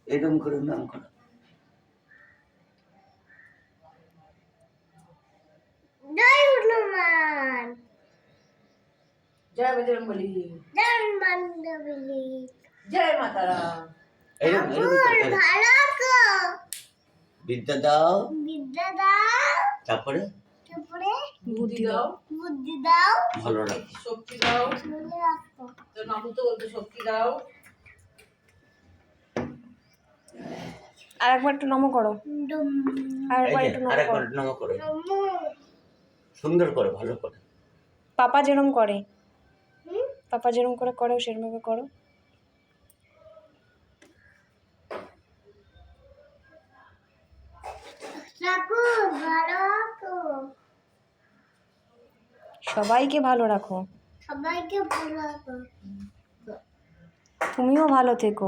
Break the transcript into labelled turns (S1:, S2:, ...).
S1: এরকম করে নাম করো।
S2: জয় হনুমান।
S3: জয় বজরংবলী।
S2: জয় হনুমান।
S3: জয় মাতারা।
S1: এরকম
S2: ঠাকুর
S1: করে
S2: ভালো আছো?
S1: বিদ্যা দাও,
S2: বিদ্যা দাও,
S1: তারপরে
S2: তারপরে
S3: বুদ্ধি দাও।
S2: বুদ্ধি দাও,
S1: ভালো রাখো।
S3: শক্তি দাও।
S2: মনে রাখো।
S3: তো নামু তো বলতে শক্তি দাও।
S4: আরেকবার একটু নমো করো। আরেকবার
S1: এই যে
S4: একটু নমো
S1: আরেকবার
S4: করো।
S1: নম করো,
S2: নমো।
S1: সুন্দর করে, ভালো করে।
S4: পাপা যেরকম করে, পাপা যেরকম করে করো সেরকমভাবে করো।
S2: ঠাকুর ভালো আছো?
S4: সবাইকে ভালো রাখো।
S2: সবাইকে ভালো রাখো।
S4: তুমিও ভালো থেকো।